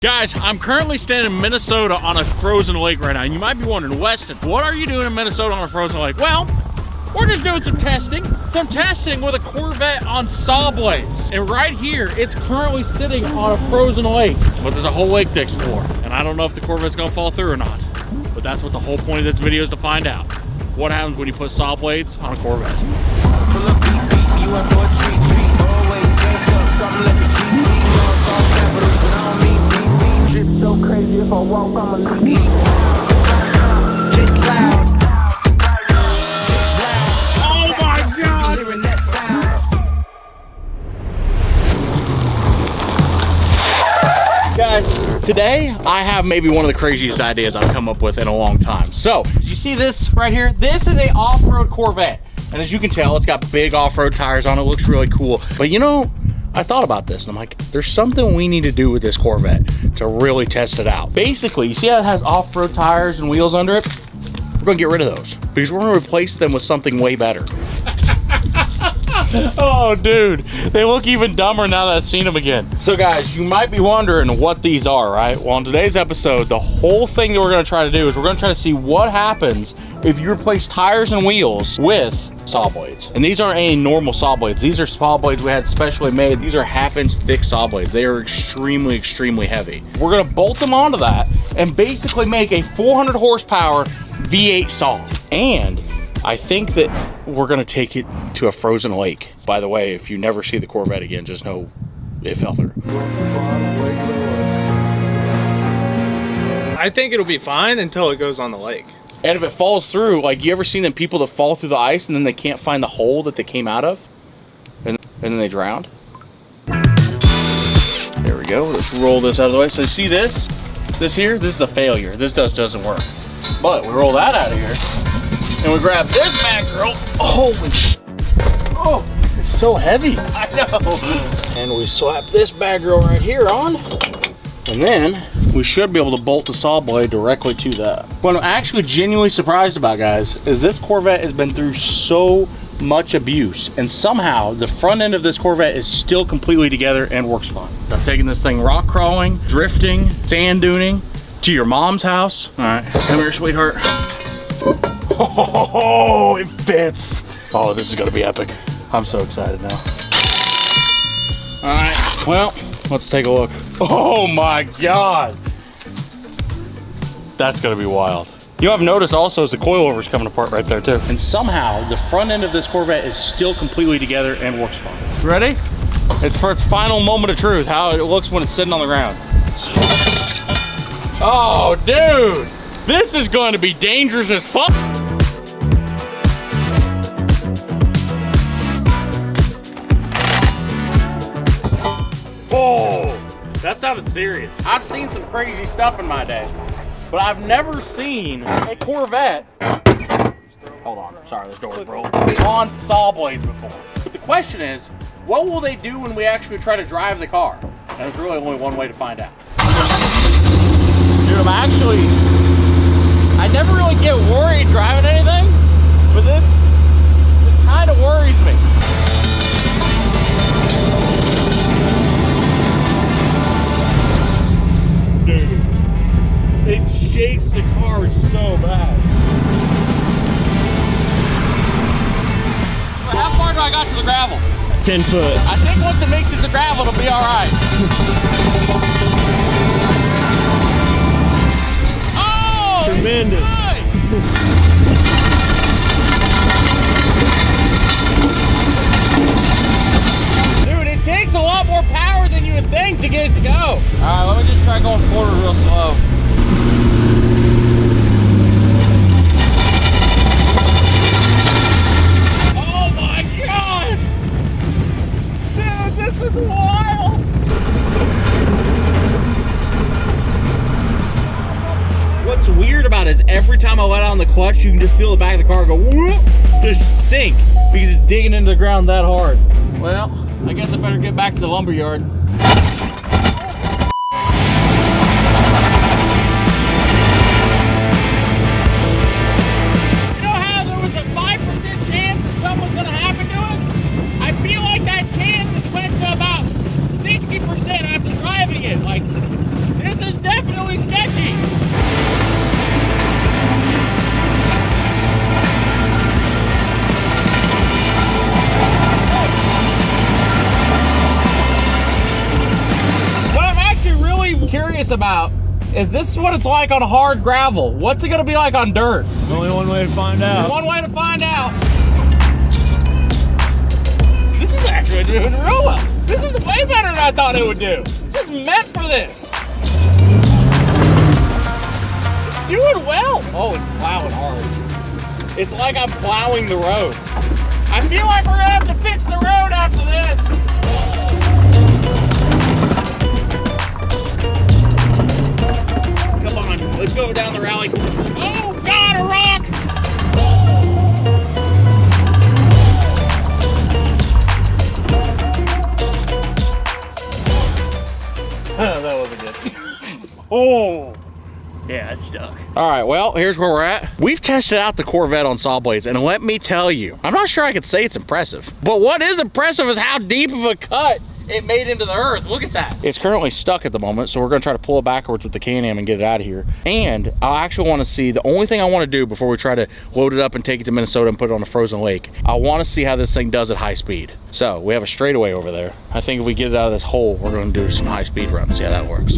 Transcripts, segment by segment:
Guys, I'm currently standing in Minnesota on a frozen lake right now. And you might be wondering, Weston, what are you doing in Minnesota on a frozen lake? Well, we're just doing some testing with a Corvette on saw blades. And right here, it's currently sitting on a frozen lake, but there's a whole lake to explore. And I don't know if the Corvette's gonna fall through or not, but that's what the whole point of this video is, to find out what happens when you put saw blades on a Corvette. Pull up, beep, beep, you in for a treat, always gassed up, something like a GT. Lost all capitals, but I don't mean DC. Drip so crazy, if I walk, I'ma leak. Get loud. Oh my God! Hearing that sound. Guys, today I have maybe one of the craziest ideas I've come up with in a long time. So, you see this right here? This is a off-road Corvette. And as you can tell, it's got big off-road tires on it. It looks really cool. But you know, I thought about this and I'm like, there's something we need to do with this Corvette to really test it out. Basically, you see how it has off-road tires and wheels under it? We're gonna get rid of those because we're gonna replace them with something way better. Oh dude, they look even dumber now that I've seen them again. So guys, you might be wondering what these are, right? Well, in today's episode, the whole thing that we're gonna try to do is we're gonna try to see what happens if you replace tires and wheels with saw blades. And these aren't any normal saw blades. These are saw blades we had specially made. These are 1/2 inch thick saw blades. They are extremely, extremely heavy. We're gonna bolt them onto that and basically make a 400 horsepower V8 saw. And I think that we're gonna take it to a frozen lake. By the way, if you never see the Corvette again, just know it fell through. I think it'll be fine until it goes on the lake. And if it falls through, like, you ever seen them people that fall through the ice and then they can't find the hole that they came out of? And then they drowned? There we go, let's roll this out of the way. So you see this? This here, this is a failure. This doesn't work. But we roll that out of here. And we grab this back girl. Holy sh! Oh, it's so heavy. I know. And we slap this bag girl right here on. And then we should be able to bolt the saw blade directly to that. What I'm actually genuinely surprised about, guys, is this Corvette has been through so much abuse, and somehow the front end of this Corvette is still completely together and works fine. I'm taking this thing rock crawling, drifting, sand duning to your mom's house. All right, come here, sweetheart. Oh, it fits. Oh, this is gonna be epic. I'm so excited now. All right, well, let's take a look. Oh my God. That's gonna be wild. You know, I've noticed also is the coilover's coming apart right there too. And somehow the front end of this Corvette is still completely together and works fine. Ready? It's for its final moment of truth, how it looks when it's sitting on the ground. Oh, dude, this is going to be dangerous as fuck. Oh, that sounded serious. I've seen some crazy stuff in my day, but I've never seen a Corvette, hold on, sorry, this door broke, on saw blades before. But the question is, what will they do when we actually try to drive the car? And there's really only one way to find out. Dude, I never really get worried driving anything, but this kind of worries me. Dude, it shakes the car so bad. So how far do I got to the gravel? 10 foot. I think once it makes it to gravel, it'll be all right. Oh, tremendous. Nice. Dude, it takes a lot more power than you would think to get it to go. All right, let me just try going forward real slow. Oh my God! Dude, this is wild! What's weird about it is every time I let out on the clutch, you can just feel the back of the car go whoop, just sink because it's digging into the ground that hard. Well, I guess I better get back to the lumber yard. You know how there was a 5% chance that something was going to happen to us? I feel like that chance has went to about 60% after driving it. Like, this curious about is this what it's like on hard gravel? What's it gonna be like on dirt? Only one way to find out. One way to find out. This is actually doing real well. This is way better than I thought it would do. This is meant for this. It's doing well. Oh, it's plowing hard. It's like I'm plowing the road. I feel like we're gonna have to fix the road after this. Come on, let's go down the rally course. Oh God, a rock! That wasn't good. Oh. Yeah, it's stuck. All right, well, here's where we're at. We've tested out the Corvette on saw blades, and let me tell you, I'm not sure I could say it's impressive. But what is impressive is how deep of a cut it made into the earth. Look at that. It's currently stuck at the moment, so we're gonna try to pull it backwards with the Can-Am and get it out of here. And I actually wanna see, the only thing I wanna do before we try to load it up and take it to Minnesota and put it on a frozen lake, I wanna see how this thing does at high speed. So we have a straightaway over there. I think if we get it out of this hole, we're gonna do some high speed runs, see how that works.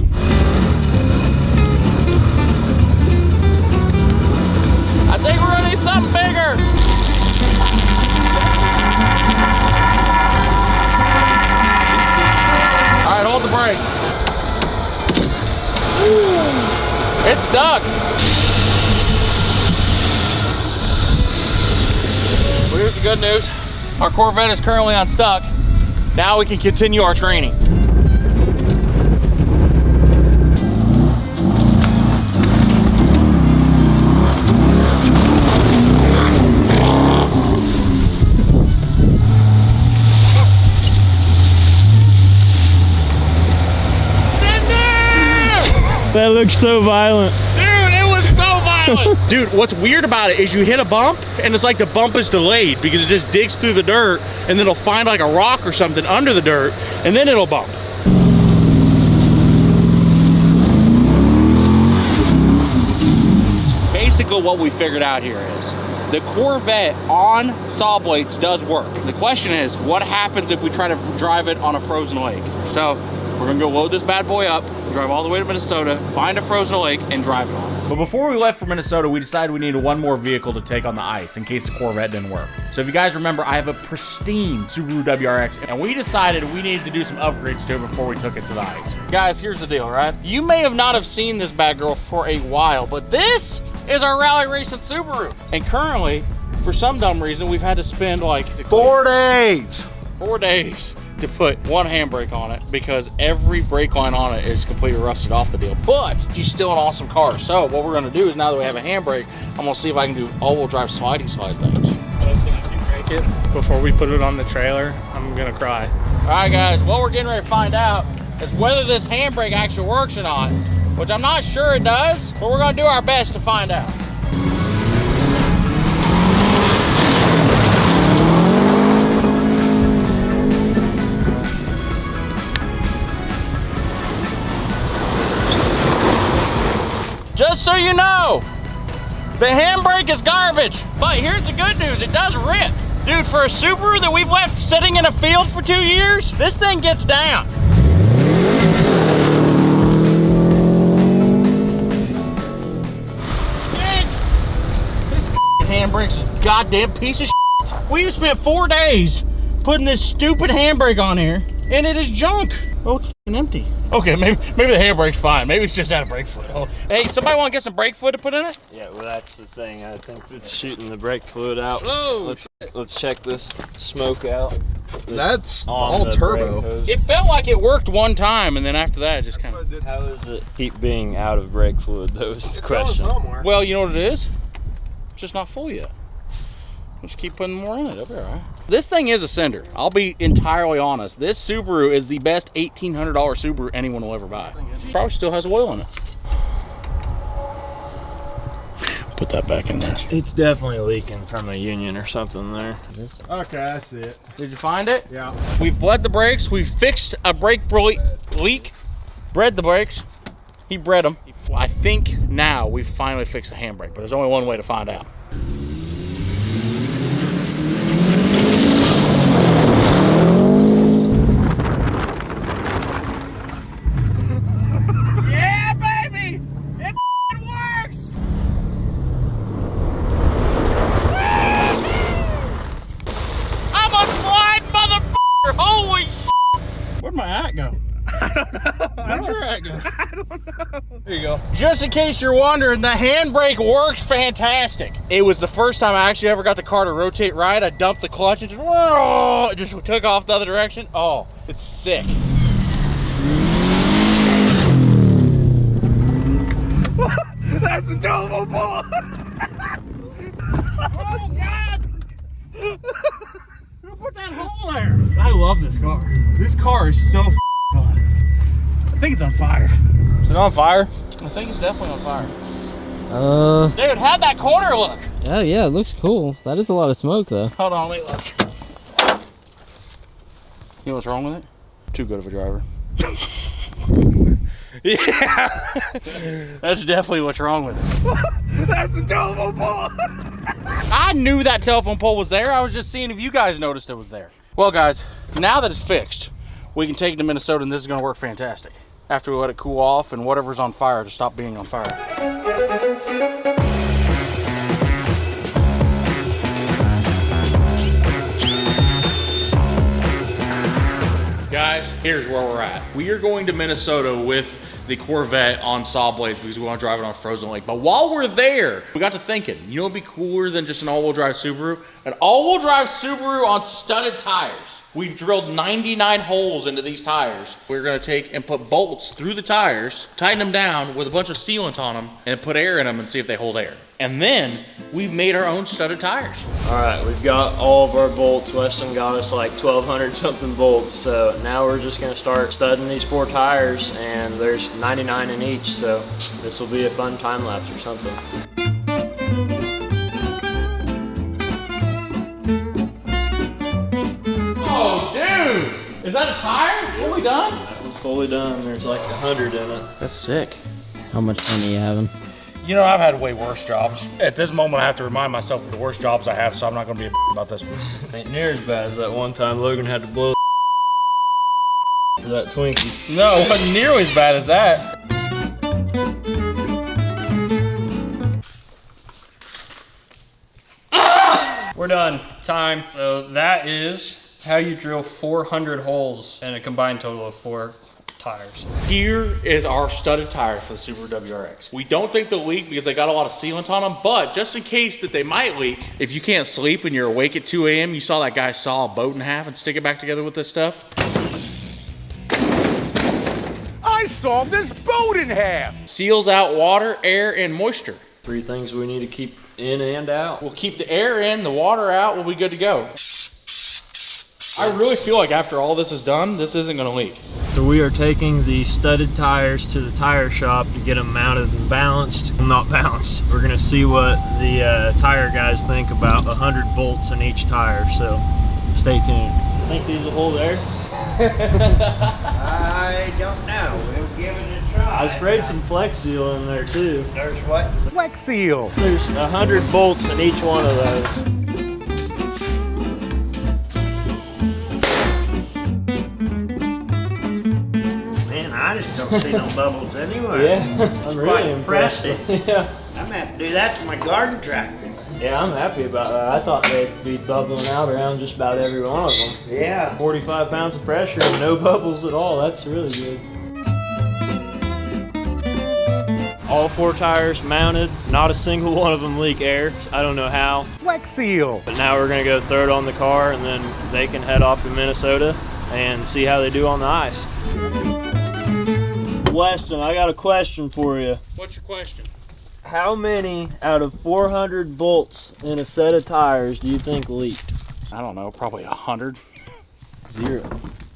I think we're gonna need something bigger. All right, hold the brake. Ooh, it's stuck. Well, here's the good news. Our Corvette is currently unstuck. Now we can continue our training. That looks so violent. Dude, it was so violent. Dude, what's weird about it is you hit a bump and it's like the bump is delayed because it just digs through the dirt and then it'll find like a rock or something under the dirt and then it'll bump. Basically what we figured out here is the Corvette on saw blades does work. The question is, what happens if we try to drive it on a frozen lake? So we're gonna go load this bad boy up, drive all the way to Minnesota, find a frozen lake, and drive it on. But before we left for Minnesota, we decided we needed one more vehicle to take on the ice in case the Corvette didn't work. So if you guys remember, I have a pristine Subaru WRX, and we decided we needed to do some upgrades to it before we took it to the ice. Guys, here's the deal, right? You may have not have seen this bad girl for a while, but this is our rally racing Subaru. And currently, for some dumb reason, we've had to spend like 4 days to put one handbrake on it because every brake line on it is completely rusted off the deal. But she's still an awesome car. So what we're gonna do is now that we have a handbrake, I'm gonna see if I can do all-wheel drive slidey slide things. If you break it before we put it on the trailer, I'm gonna cry. All right, guys, what we're getting ready to find out is whether this handbrake actually works or not, which I'm not sure it does, but we're gonna do our best to find out. Just so you know, the handbrake is garbage, but here's the good news, it does rip. Dude, for a Subaru that we've left sitting in a field for 2 years, this thing gets down. This handbrake's a goddamn piece of shit. We've spent 4 days putting this stupid handbrake on here, and it is junk. Oh, it's empty. Okay, maybe the handbrake's fine. Maybe it's just out of brake fluid. Oh. Hey, somebody want to get some brake fluid to put in it? Yeah, well, that's the thing. I think it's shooting the brake fluid out. Oh, let's check this smoke out. That's all turbo. It felt like it worked one time, and then after that, it just kind of... How does it keep being out of brake fluid, though, is the question. Well, you know what it is? It's just not full yet. Just keep putting more in it. It'll be all right. This thing is a cinder. I'll be entirely honest. This Subaru is the best $1,800 Subaru anyone will ever buy. Probably still has oil in it. Put that back in there. It's definitely leaking from a union or something there. Okay, I see it. Did you find it? Yeah. We've bled the brakes. We fixed a brake leak. Bred the brakes. He bred them. I think now we've finally fixed the handbrake, but there's only one way to find out. Yeah! There you go. Just in case you're wondering, the handbrake works fantastic. It was the first time I actually ever got the car to rotate right. I dumped the clutch and it just took off the other direction. Oh, it's sick. That's a double ball. Oh God! Who put that hole there? I love this car. This car is so fun. I think it's on fire. Is it on fire? I think it's definitely on fire. Dude, how'd that corner look? Oh yeah, it looks cool. That is a lot of smoke though. Hold on, wait, look. You know what's wrong with it? Too good of a driver. Yeah, that's definitely what's wrong with it. That's a telephone pole. I knew that telephone pole was there. I was just seeing if you guys noticed it was there. Well, guys, now that it's fixed, we can take it to Minnesota and this is gonna work fantastic. After we let it cool off and whatever's on fire to stop being on fire. Guys, here's where we're at. We are going to Minnesota with the Corvette on saw blades because we want to drive it on a frozen lake. But while we're there, we got to thinking, you know what'd be cooler than just an all-wheel drive Subaru? An all-wheel drive Subaru on studded tires. We've drilled 99 holes into these tires. We're gonna take and put bolts through the tires, tighten them down with a bunch of sealant on them, and put air in them and see if they hold air. And then we've made our own studded tires. All right, we've got all of our bolts. Weston got us like 1,200 something bolts. So now we're just gonna start studding these 4 tires, and there's 99 in each. So this will be a fun time lapse or something. Oh, dude! Is that a tire? Fully done? That one's fully done. There's like 100 in it. That's sick. How much fun are you having? You know, I've had way worse jobs. At this moment, I have to remind myself of the worst jobs I have, so I'm not gonna be a about this one. Ain't near as bad as that one time Logan had to blow for that Twinkie. No, it wasn't nearly as bad as that. We're done. Time. So that is how you drill 400 holes in a combined total of 4 tires. Here is our studded tire for the Subaru WRX. We don't think they'll leak because they got a lot of sealant on them, but just in case that they might leak, if you can't sleep and you're awake at 2 a.m., you saw that guy saw a boat in half and stick it back together with this stuff. I sawed this boat in half! Seals out water, air, and moisture. 3 things we need to keep in and out. We'll keep the air in, the water out, we'll be good to go. I really feel like after all this is done, this isn't gonna leak. So we are taking the studded tires to the tire shop to get them mounted and balanced. Not balanced. We're gonna see what the tire guys think about 100 bolts in each tire, so stay tuned. I think these will hold air. I don't know. We'll give it a try. I sprayed some Flex Seal in there too. There's what? Flex Seal! There's 100 bolts in each one of those. Man, I just don't see no bubbles anywhere. Yeah, I'm Quite really impressed. impressive. Yeah. I'm gonna have to do that to my garden tractor. Yeah, I'm happy about that. I thought they'd be bubbling out around just about every one of them. Yeah. 45 pounds of pressure and no bubbles at all. That's really good. All 4 tires mounted. Not a single one of them leak air. I don't know how. Flex Seal! But now we're gonna go throw it on the car and then they can head off to Minnesota and see how they do on the ice. Weston, I got a question for you. What's your question? How many out of 400 bolts in a set of tires do you think leaked? I don't know, probably 100. 0.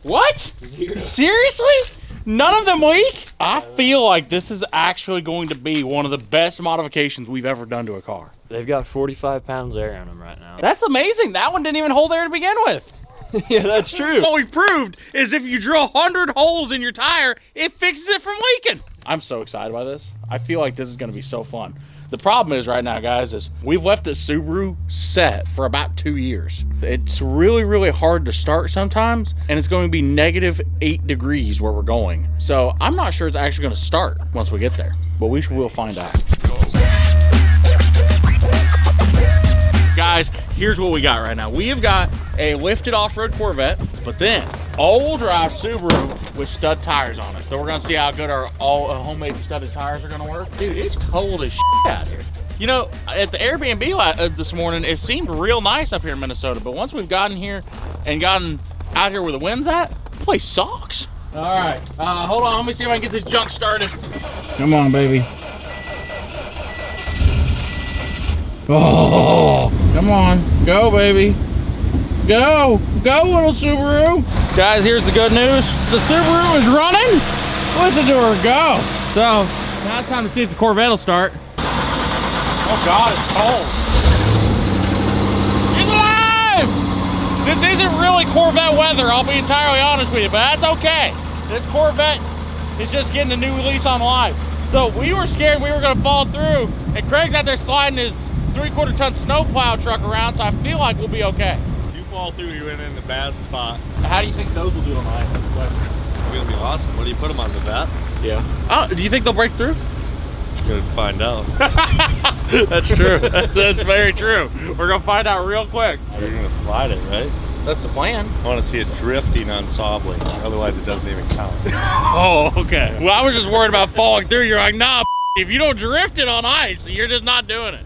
What? 0. Seriously? None of them leak? I feel like this is actually going to be one of the best modifications we've ever done to a car. They've got 45 pounds air on them right now. That's amazing. That one didn't even hold air to begin with. Yeah, that's true. What we proved is if you drill 100 holes in your tire, it fixes it from leaking. I'm so excited by this. I feel like this is gonna be so fun. The problem is right now, guys, is we've left the Subaru set for about 2 years. It's really, really hard to start sometimes, and it's going to be -8 degrees where we're going. So I'm not sure it's actually gonna start once we get there, but we'll find out. Guys, here's what we got right now. We have got a lifted off-road Corvette, but then all-wheel drive Subaru with stud tires on it. So we're gonna see how good our all homemade studded tires are gonna work. Dude, it's cold as shit out here. You know, at the Airbnb this morning, it seemed real nice up here in Minnesota, but once we've gotten here and gotten out here where the wind's at, the place sucks. All right, hold on, let me see if I can get this junk started. Come on, baby. Oh, come on, go, baby. Go, go, little Subaru. Guys, here's the good news. The Subaru is running. Listen to her go. So, now it's time to see if the Corvette will start. Oh God, it's cold. It's alive! This isn't really Corvette weather, I'll be entirely honest with you, but that's okay. This Corvette is just getting a new lease on life. So we were scared we were gonna fall through, and Craig's out there sliding his 3/4 ton snowplow truck around, so I feel like we'll be okay. You fall through, you went in the bad spot. How do you think those will do on ice? That's the question. It's gonna be awesome. What do you put them on, the vet? Yeah. Oh, do you think they'll break through? Gonna find out. That's true. That's very true. We're gonna find out real quick. You're gonna slide it, right? That's the plan. I want to see it drifting on saw blades. Otherwise, it doesn't even count. Oh, okay. Well, I was just worried about falling through. You're like, nah, if you don't drift it on ice, you're just not doing it.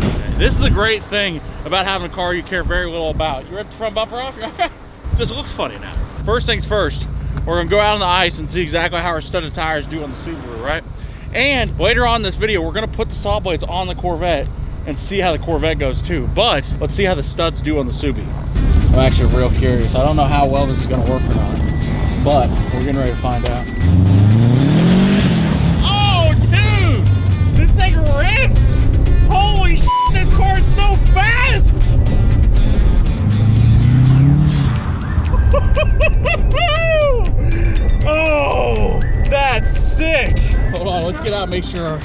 Okay. This is a great thing about having a car you care very little about. You ripped the front bumper off? You're okay. This looks funny now. First things first, we're gonna go out on the ice and see exactly how our studded tires do on the Subaru, right? And later on in this video, we're gonna put the saw blades on the Corvette and see how the Corvette goes too. But let's see how the studs do on the Subi. I'm actually real curious. I don't know how well this is gonna work or not, but we're getting ready to find out. Oh, dude! This thing rips! Holy shit, this car is so fast! Oh, that's sick! Hold on, let's get out and make sure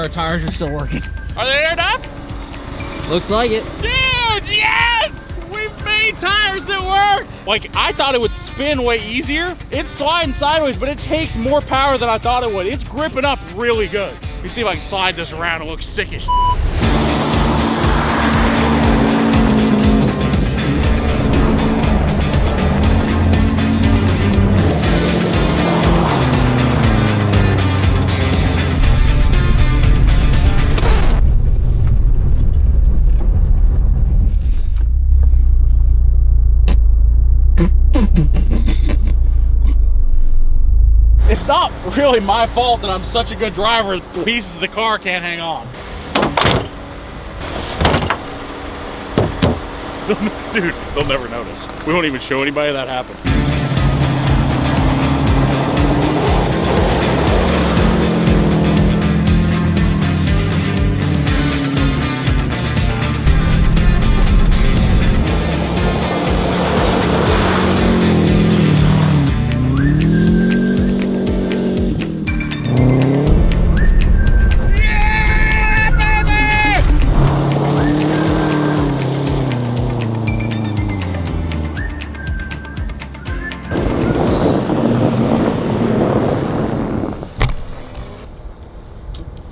our tires are still working. Are they aired up? Looks like it. Dude, yes! We've made tires that work! Like, I thought it would spin way easier. It's sliding sideways, but it takes more power than I thought it would. It's gripping up really good. Let me see if I can slide this around. It looks sickish. It's not really my fault that I'm such a good driver, the pieces of the car can't hang on. Dude, they'll never notice. We won't even show anybody that happened.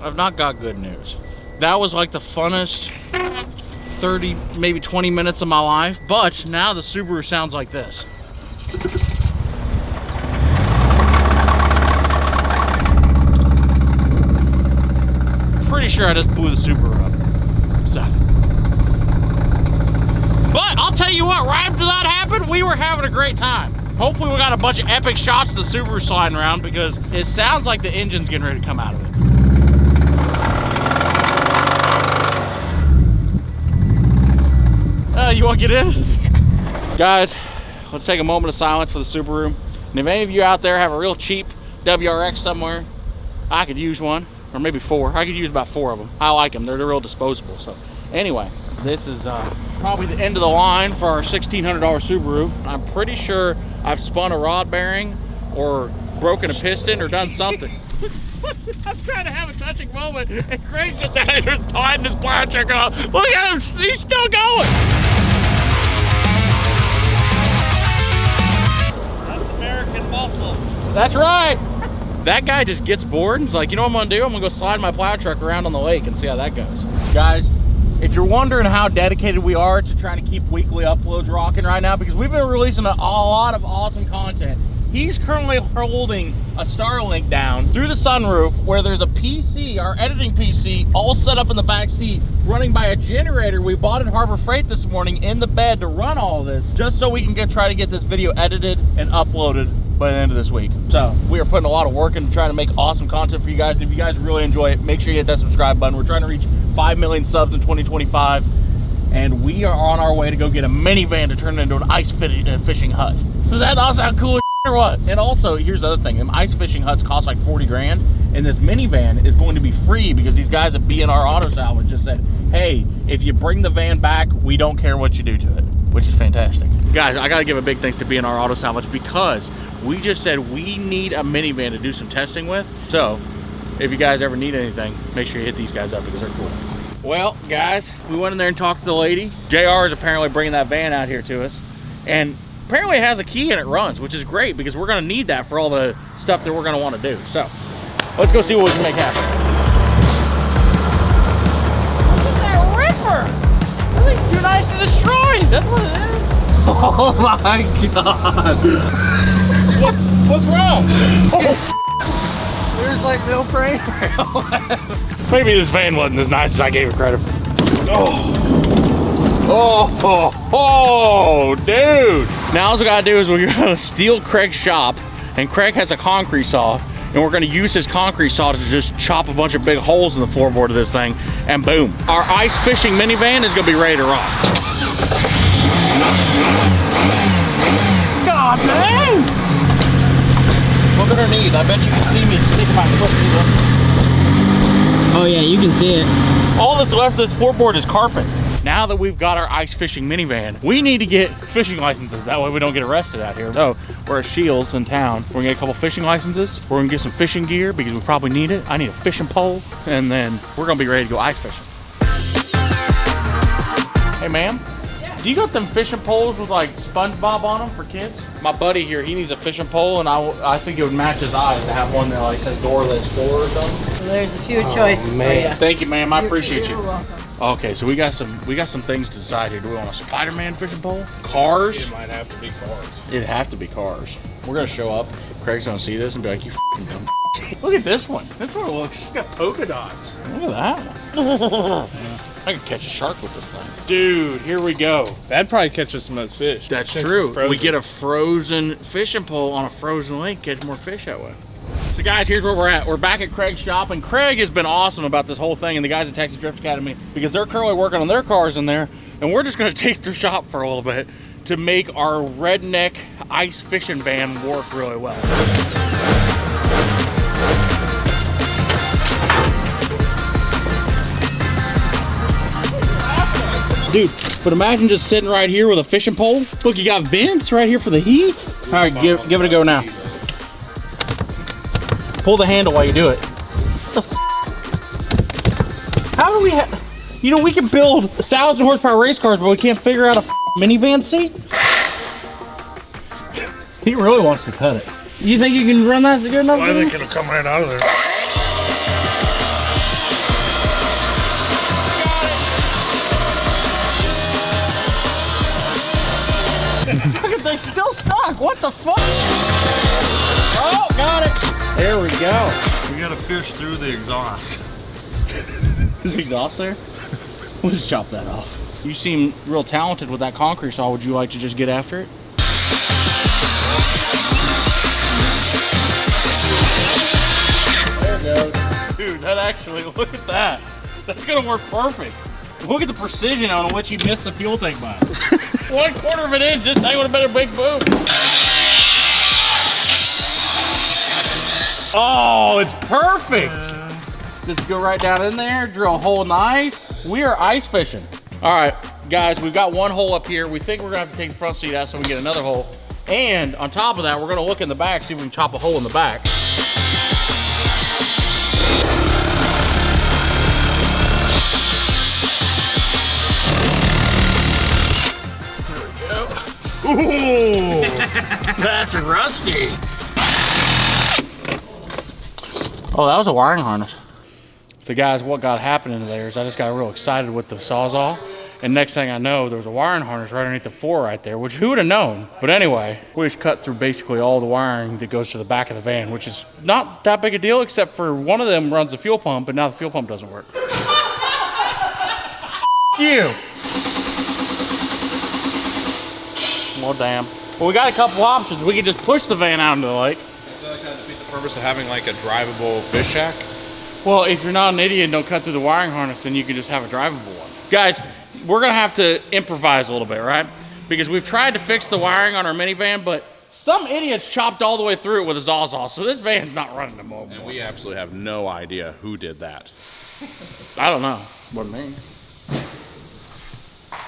I've not got good news. That was like the funnest 30, maybe 20 minutes of my life, but now the Subaru sounds like this. Pretty sure I just blew the Subaru up. So. But I'll tell you what, right after that happened, we were having a great time. Hopefully we got a bunch of epic shots of the Subaru sliding around because it sounds like the engine's getting ready to come out of it. You want to get in? Guys, let's take a moment of silence for the Subaru. And if any of you out there have a real cheap WRX somewhere, I could use one, or maybe 4. I could use about 4 of them. I like them. They're real disposable. So anyway, this is probably the end of the line for our $1,600 Subaru. I'm pretty sure I've spun a rod bearing or broken a piston or done something. I'm trying to have a touching moment, and Craig's just out here sliding his plow truck off. Look at him, he's still going. That's American muscle. That's right. That guy just gets bored and is like, you know what I'm gonna do? I'm gonna go slide my plow truck around on the lake and see how that goes. Guys, if you're wondering how dedicated we are to trying to keep weekly uploads rocking right now, because we've been releasing a lot of awesome content. He's currently holding a Starlink down through the sunroof where there's a PC, our editing PC, all set up in the back seat, running by a generator we bought at Harbor Freight this morning in the bed to run all this, just so we can try to get this video edited and uploaded by the end of this week. So we are putting a lot of work into trying to make awesome content for you guys. And if you guys really enjoy it, make sure you hit that subscribe button. We're trying to reach 5 million subs in 2025. And we are on our way to go get a minivan to turn it into an ice fishing hut. Does that all sound cool or what? And also, here's the other thing. Them ice fishing huts cost like 40 grand. And this minivan is going to be free because these guys at B&R Auto Salvage just said, hey, if you bring the van back, we don't care what you do to it, which is fantastic. Guys, I gotta give a big thanks to B&R Auto Salvage because we just said we need a minivan to do some testing with. So if you guys ever need anything, make sure you hit these guys up because they're cool. Well, guys, we went in there and talked to the lady. JR is apparently bringing that van out here to us. And apparently it has a key and it runs, which is great because we're gonna need that for all the stuff that we're gonna wanna do. So let's go see what we can make happen. Look at that ripper! That thing's too nice to destroy! That's what it is. Oh my God! What's wrong? There's like no frame rail. Maybe this van wasn't as nice as I gave it credit for. Oh, dude! Now all we gotta do is we're gonna steal Craig's shop, and Craig has a concrete saw, and we're gonna use his concrete saw to just chop a bunch of big holes in the floorboard of this thing, and boom. Our ice fishing minivan is gonna be ready to rock. God dang! Look underneath. I bet you can see me sticking my foot through them. Oh yeah, you can see it. All that's left of this floorboard is carpet. Now that we've got our ice fishing minivan, we need to get fishing licenses. That way we don't get arrested out here. So we're at Shields in town. We're gonna get a couple fishing licenses. We're gonna get some fishing gear because we probably need it. I need a fishing pole. And then we're gonna be ready to go ice fishing. Hey ma'am, do you got them fishing poles with like SpongeBob on them for kids? My buddy here, he needs a fishing pole, and I think it would match his eyes to have one that like says doorless door or something. So there's a few choices for you. Thank you, ma'am. I appreciate you. You're welcome. Okay, so we got some things to decide here. Do we want a Spider-Man fishing pole? Cars? It might have to be cars. It'd have to be cars. We're gonna show up. Craig's gonna see this and be like, you f***ing dumb. Look at this one. This one looks, it's got polka dots. Look at that one. Yeah. I could catch a shark with this thing. Dude, here we go. That'd probably catch us some of those fish. That's true. We get a frozen fishing pole on a frozen lake, catch more fish that way. So guys, here's where we're at. We're back at Craig's shop, and Craig has been awesome about this whole thing, and the guys at Texas Drift Academy, because they're currently working on their cars in there, and we're just gonna take their shop for a little bit to make our redneck ice fishing van work really well. Dude, but imagine just sitting right here with a fishing pole. Look, you got vents right here for the heat. All right, give it a go now. Pull the handle while you do it. What the f? How do we have, you know, we can build 1,000 horsepower race cars, but we can't figure out a minivan seat? He really wants to cut it. You think you can run that good enough? I think it'll come right out of there. Look at they still stuck. What the fuck? Oh, got it. There we go. We gotta fish through the exhaust. Is the exhaust there? We'll just chop that off. You seem real talented with that concrete saw. Would you like to just get after it? There it goes. Dude, that actually, look at that. That's gonna work perfect. Look at the precision on which you missed the fuel tank by. 1/4 of an inch, this thing would have been a big boom. Oh, it's perfect. Just go right down in there, drill a hole in the ice. We are ice fishing. All right, guys, we've got one hole up here. We think we're gonna have to take the front seat out so we can get another hole. And on top of that, we're gonna look in the back, see if we can chop a hole in the back. Ooh, that's rusty. Oh, that was a wiring harness. So guys, what got happening there is I just got real excited with the Sawzall. And next thing I know, there was a wiring harness right underneath the floor right there, which who would have known? But anyway, we just cut through basically all the wiring that goes to the back of the van, which is not that big a deal, except for one of them runs the fuel pump, but now the fuel pump doesn't work. You. Well, damn. Well, we got a couple options. We could just push the van out into the lake. Does that kind of defeat the purpose of having like a drivable fish shack? Well, if you're not an idiot and don't cut through the wiring harness, then you can just have a drivable one. Guys, we're gonna have to improvise a little bit, right? Because we've tried to fix the wiring on our minivan, but some idiots chopped all the way through it with a Sawzall, so this van's not running no more. And we absolutely have no idea who did that. I don't know. Wasn't me.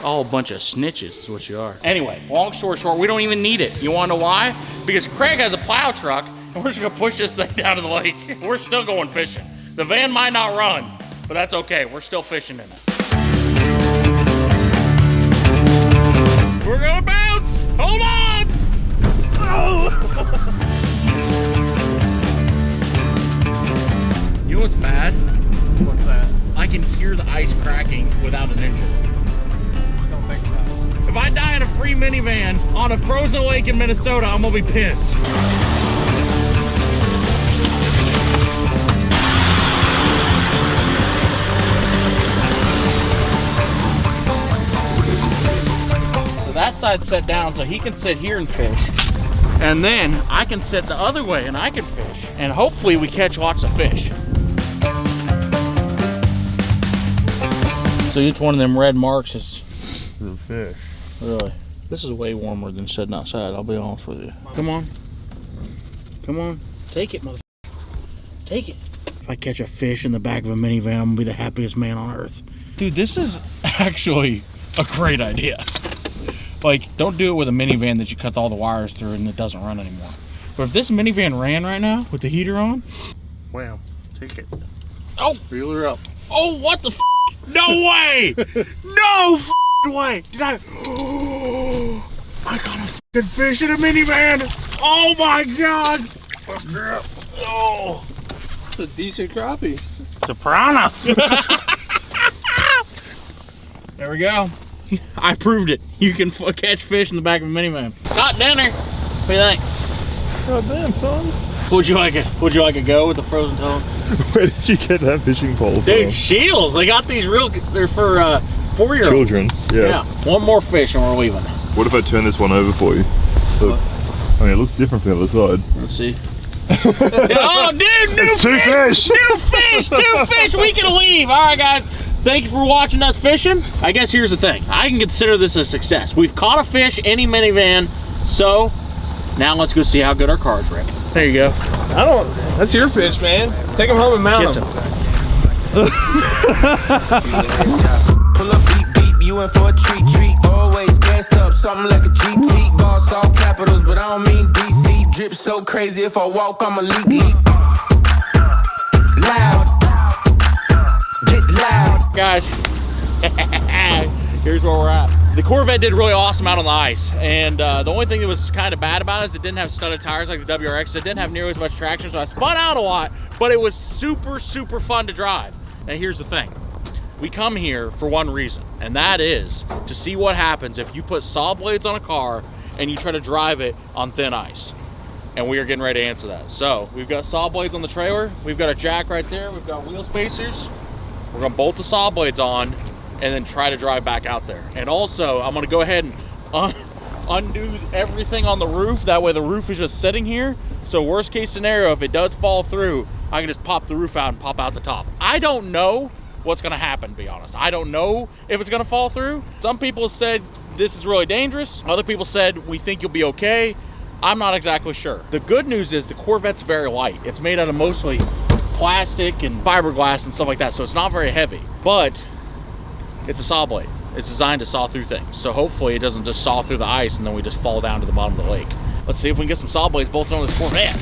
All a bunch of snitches is what you are. Anyway, long story short, we don't even need it. You wanna know why? Because Craig has a plow truck, and we're just gonna push this thing down to the lake. We're still going fishing. The van might not run, but that's okay. We're still fishing in it. We're gonna bounce! Hold on! Oh. You know what's bad? What's that? I can hear the ice cracking without an engine. Don't think about it. If I die in a free minivan on a frozen lake in Minnesota, I'm gonna be pissed. So that side's set down so he can sit here and fish. And then I can sit the other way and I can fish. And hopefully we catch lots of fish. So each one of them red marks is The fish. really. This is way warmer than sitting outside, I'll be honest with you. Come on. Come on. Take it, motherfucker. Take it. If I catch a fish in the back of a minivan, I'm gonna be the happiest man on earth. Dude, this is actually a great idea. Like, don't do it with a minivan that you cut all the wires through and it doesn't run anymore. But if this minivan ran right now with the heater on, wow, take it. Oh, reel her up. Oh, what the f? No way! No f***ing way! Did I? I got a f***ing fish in a minivan! Oh my god! Fuck her up. Oh, It's a decent crappie. it's a piranha! There we go. I proved it. You can catch fish in the back of a minivan. Got dinner. What do you think? God damn, son. Would you like a go with the frozen tunnel? Where did you get that fishing pole Dude, Shields. They got these they're for 4-year-olds. Children, yeah. One more fish and we're leaving. What if I turn this one over for you? Look. I mean, it looks different from the other side. Let's see. Oh, dude, new It's two fish. New fish, 2 fish. We can leave. All right, guys. Thank you for watching us fishing. I guess here's the thing. I can consider this a success. We've caught a fish, any minivan. So now let's go see how good our cars rip. There you go. That's your fish, man. Take him home and mount Kiss him. Pull up, beep, beep, you in for a treat, treat. Always gassed up, something like a GT. Boss, all capitals, but I don't mean DC. Drip so crazy, if I walk, I'm a leak. Loud. Get loud. Guys, here's where we're at. The Corvette did really awesome out on the ice, and the only thing that was kind of bad about it is it didn't have studded tires like the WRX. It didn't have nearly as much traction, so I spun out a lot, but it was super, super fun to drive. And here's the thing. We come here for one reason, and that is to see what happens if you put saw blades on a car and you try to drive it on thin ice. And we are getting ready to answer that. So we've got saw blades on the trailer. We've got a jack right there. We've got wheel spacers. We're gonna bolt the saw blades on and then try to drive back out there. And also, I'm gonna go ahead and undo everything on the roof. That way the roof is just sitting here. So worst case scenario, if it does fall through, I can just pop the roof out and pop out the top. I don't know what's gonna happen, to be honest. I don't know if it's gonna fall through. Some people said this is really dangerous. Other people said, we think you'll be okay. I'm not exactly sure. The good news is the Corvette's very light. It's made out of mostly plastic and fiberglass and stuff like that, so it's not very heavy, but it's a saw blade. It's designed to saw through things, so hopefully it doesn't just saw through the ice and then we just fall down to the bottom of the lake. Let's see if we can get some saw blades bolted on this Corvette.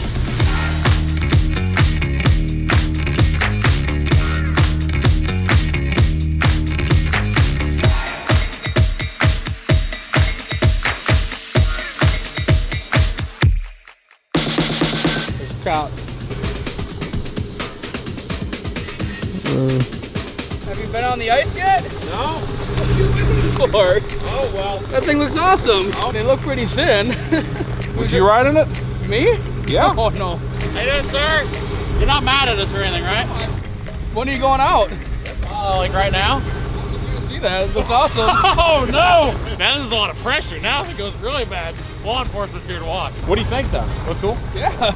There's trout. Have you been on the ice yet? No. What are you waiting for? Oh, well. That thing looks awesome. Oh. They look pretty thin. Was you riding it? Me? Yeah. Oh, no. Hey there, sir. You're not mad at us or anything, right? When are you going out? Like right now? See that? It looks awesome. Oh, no. Man, this is a lot of pressure. Now if it goes really bad, law enforcement's here to watch. What do you think, though? Look cool? Yeah.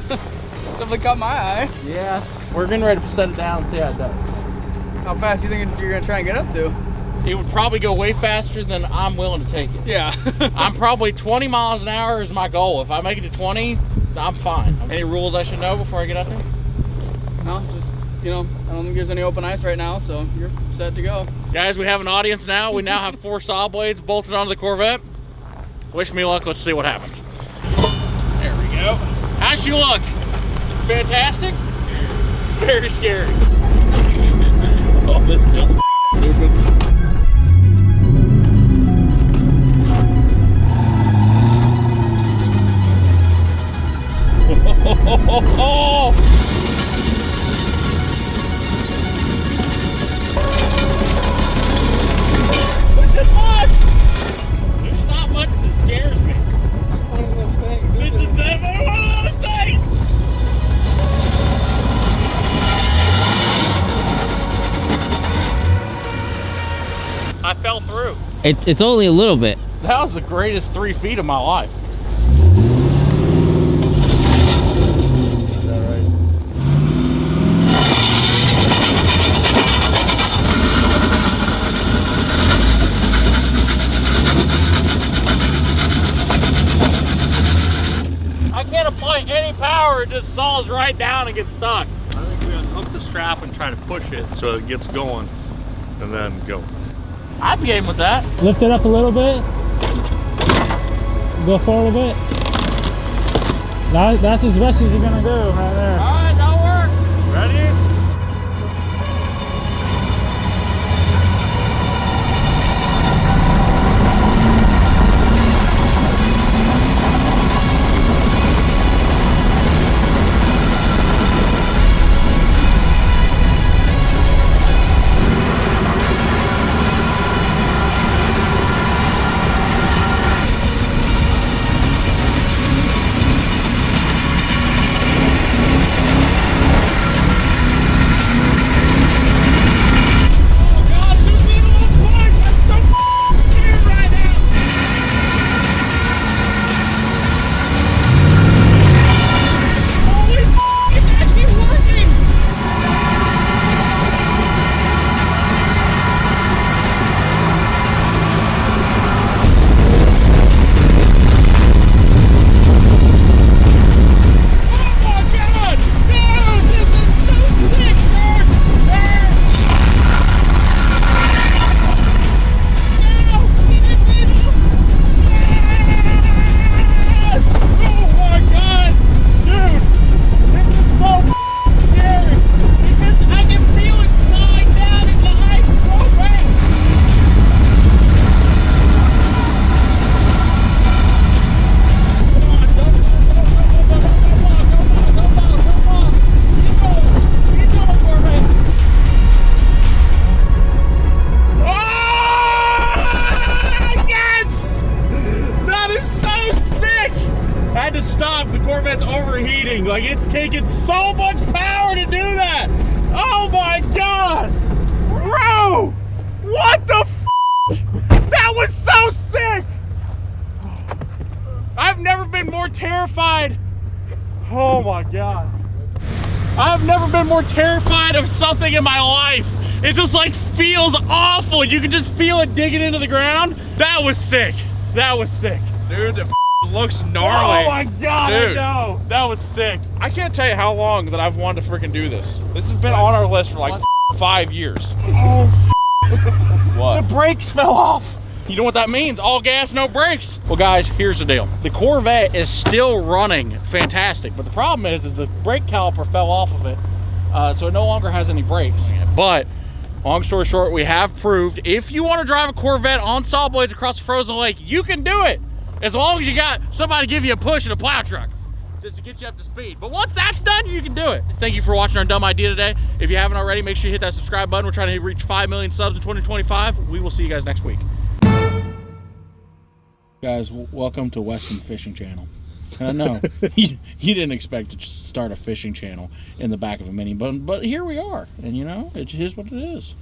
Definitely caught my eye. Yeah. We're getting ready to set it down and see how it does. How fast do you think you're gonna try and get up to? It would probably go way faster than I'm willing to take it. Yeah. I'm probably 20 miles an hour is my goal. If I make it to 20, I'm fine. Any rules I should know before I get out there? No, just, you know, I don't think there's any open ice right now, so you're set to go. Guys, we have an audience now. We now have 4 saw blades bolted onto the Corvette. Wish me luck. Let's see what happens. There we go. How's she look? Fantastic? Very scary. Oh, this feels stupid. This is fun. There's not much that scares me. This is one of those things. This is definitely one of those things. I fell through. It's only a little bit. That was the greatest 3 feet of my life. I can't apply any power, it just saws right down and gets stuck. I think we unhook the strap and try to push it so it gets going, and then go. I'd be game with that. Lift it up a little bit. Go forward a bit. That's as best as you're gonna do right there. All right, that'll work. Ready? Corvette's overheating. Like, it's taking so much power to do that. Oh my God. Bro, what the f? That was so sick. I've never been more terrified. Oh my God. I've never been more terrified of something in my life. It just like feels awful. You can just feel it digging into the ground. That was sick. That was sick. Dude, the looks gnarly. Oh my God, dude, I know. That was sick. I can't tell you how long that I've wanted to freaking do this. This has been on our list for like 5 years. Oh, what? The brakes fell off. You know what that means? All gas, no brakes. Well, guys, here's the deal. The Corvette is still running fantastic, but the problem is the brake caliper fell off of it, so it no longer has any brakes. But long story short, we have proved if you want to drive a Corvette on saw blades across the frozen lake, you can do it as long as you got somebody give you a push in a plow truck. just to get you up to speed. But once that's done, you can do it. Thank you for watching our dumb idea today. If you haven't already, make sure you hit that subscribe button. We're trying to reach 5 million subs in 2025. We will see you guys next week. Guys, welcome to Westen Fishing Channel. I know you didn't expect to just start a fishing channel in the back of a mini, but here we are, and you know, it is what it is.